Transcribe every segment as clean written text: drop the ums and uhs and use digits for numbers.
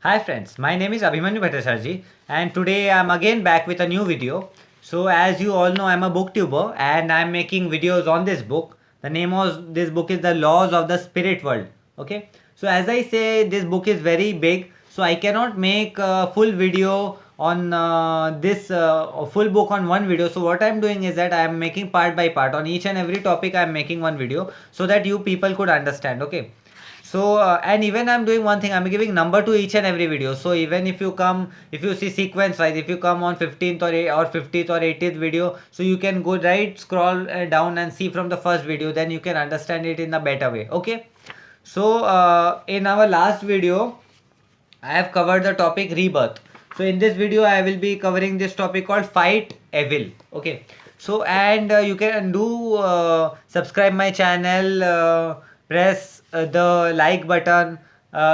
Hi friends, my name is Abhimanyu Bhattacharjee and today I'm again back with a new video. So as you all know, I'm a booktuber and I'm making videos on this book. The name of this book is The Laws of the Spirit World. Okay. So as I say, this book is very big, so I cannot make a full video on this full book on one video. So what I'm doing is that I'm making part by part. On each and every topic I'm making one video so that you people could understand. Okay. So and even I'm doing one thing, I'm giving number to each and every video. So even if you see sequence wise, if you come on 15th or 50th or 80th video, so you can go right, scroll down and see from the first video, then you can understand it in a better way. Okay. So in our last video I have covered the topic rebirth. So in this video I will be covering this topic called fight evil. Okay. So and you can do subscribe my channel, press the like button,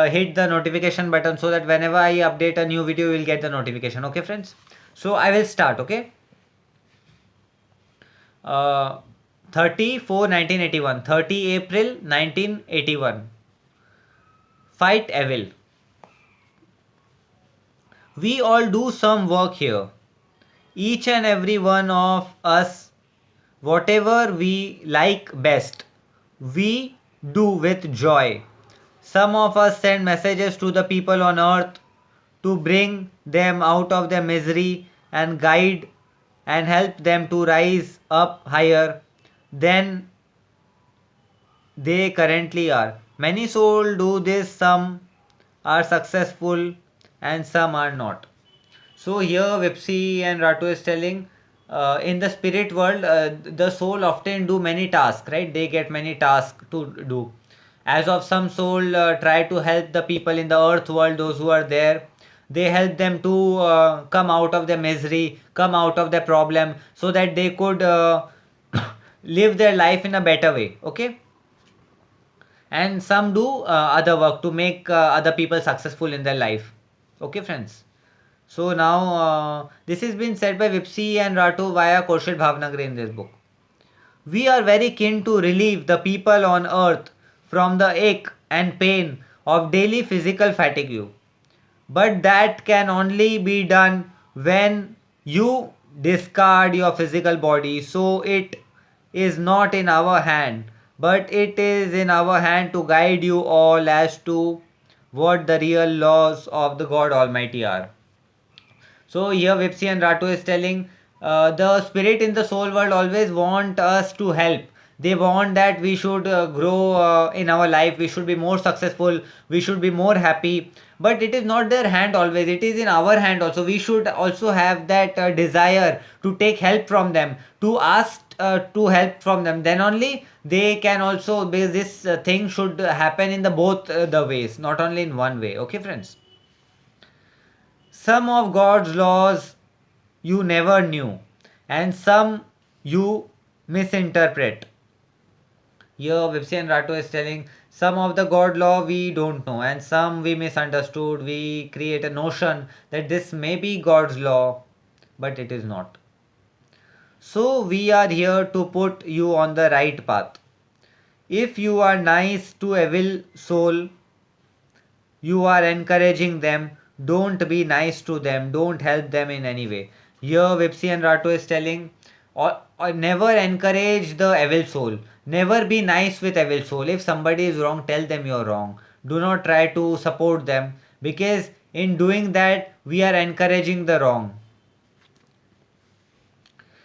hit the notification button so that whenever I update a new video you will get the notification. Okay friends. So I will start. Okay. Uh, 30 April 1981. Fight evil. We all do some work here. Each and every one of us, whatever we like best, we do with joy. Some of us send messages to the people on earth to bring them out of their misery and guide and help them to rise up higher than they currently are. Many souls do this, some are successful and some are not. So here Vipsi and Ratu is telling in the spirit world the soul often do many tasks, right? They get many tasks to do. As of some soul try to help the people in the earth world, those who are there. They help them to come out of their misery, come out of their problem so that they could live their life in a better way. Okay. And some do other work to make other people successful in their life. Okay friends. So now this has been said by Vipsi and Ratu via Kaushal Bhavnagar in this book. We are very keen to relieve the people on earth from the ache and pain of daily physical fatigue. But that can only be done when you discard your physical body. So it is not in our hand, but it is in our hand to guide you all as to what the real laws of the God Almighty are. So here Vipsi and Ratu is telling the spirit in the soul world always want us to help. They want that we should grow in our life, we should be more successful, we should be more happy. But it is not their hand always, it is in our hand also. We should also have that desire to take help from them, to ask to help from them. Then only they can also, because this thing should happen in the both the ways, not only in one way. Okay friends. Some of God's laws you never knew, and some you misinterpret. Here, Vipsi and Rato is telling some of the God law we don't know, and some we misunderstood. We create a notion that this may be God's law, but it is not. So, we are here to put you on the right path. If you are nice to evil soul, you are encouraging them. Don't be nice to them, don't help them in any way. Here Vipsi and Rato is telling or never encourage the evil soul, never be nice with evil soul. If somebody is wrong, tell them you're wrong, do not try to support them, because in doing that we are encouraging the wrong.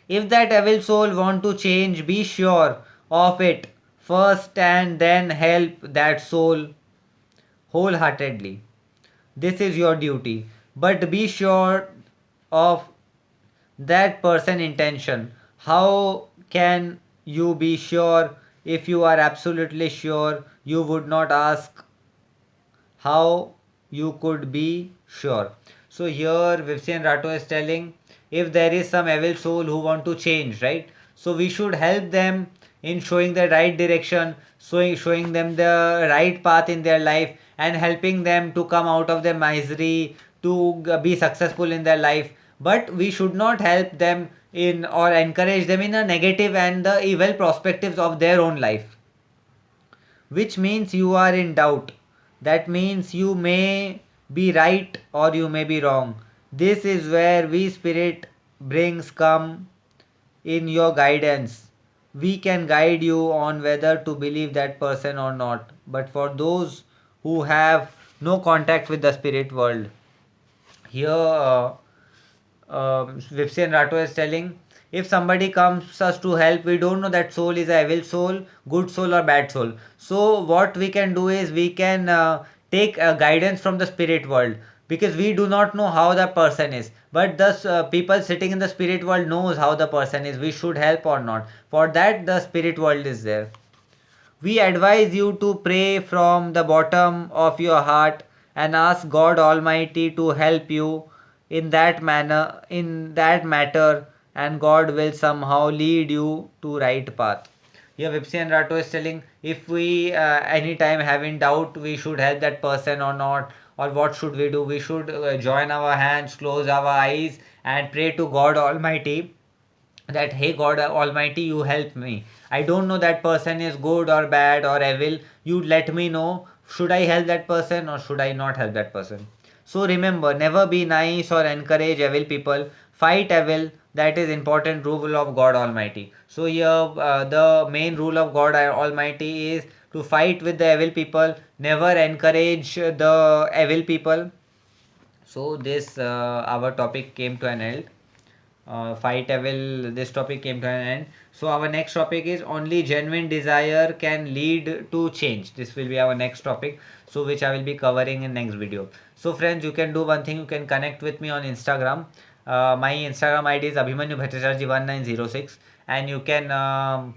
If that evil soul want to change, be sure of it first and then help that soul wholeheartedly. This is your duty. But be sure of that person intention. How can you be sure? If you are absolutely sure, you would not ask how you could be sure. So here Vipsi and Rato is telling if there is some evil soul who want to change, right? So we should help them in showing the right direction, showing them the right path in their life and helping them to come out of their misery, to be successful in their life. But we should not help them in or encourage them in a negative and the evil perspectives of their own life, which means you are in doubt. That means you may be right or you may be wrong. This is where we spirit brings come in your guidance. We can guide you on whether to believe that person or not. But for those who have no contact with the spirit world, here Vipsy and Rato is telling, if somebody comes us to help, we don't know that soul is a evil soul, good soul or bad soul. So what we can do is we can take guidance from the spirit world, because we do not know how the person is, but the people sitting in the spirit world knows how the person is, we should help or not. For that the spirit world is there. We advise you to pray from the bottom of your heart and ask God Almighty to help you in that matter, and God will somehow lead you to right path. Here Vipsi and Rato is telling, if we anytime having doubt we should help that person or not, or what should we do, we should join our hands, close our eyes and pray to God Almighty that, hey God Almighty, you help me, I don't know that person is good or bad or evil, you let me know, should I help that person or should I not help that person. So remember, never be nice or encourage evil people, fight evil, that is important rule of God Almighty. So here the main rule of God Almighty is to fight with the evil people, never encourage the evil people. So this our topic came to an end. Fight evil, this topic came to an end. So our next topic is, only genuine desire can lead to change. This will be our next topic, so which I will be covering in next video. So friends, you can do one thing, you can connect with me on Instagram. My Instagram ID is Abhimanyu Bhattacharjee 1906, and you can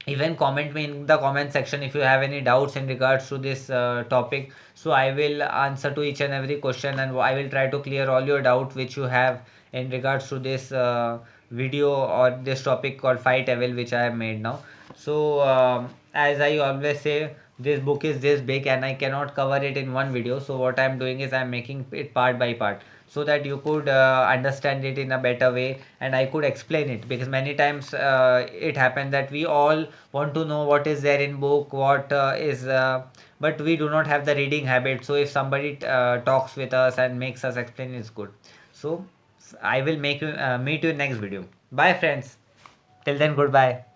even comment me in the comment section if you have any doubts in regards to this topic. So I will answer to each and every question, and I will try to clear all your doubt which you have in regards to this video or this topic called fight evil which I have made now. So as I always say, this book is this big and I cannot cover it in one video. So what I'm doing is I'm making it part by part, so that you could understand it in a better way and I could explain it, because many times it happened that we all want to know what is there in book, what is but we do not have the reading habit. So if somebody talks with us and makes us explain, it's good. So I will make you meet you in next video. Bye friends, till then, goodbye.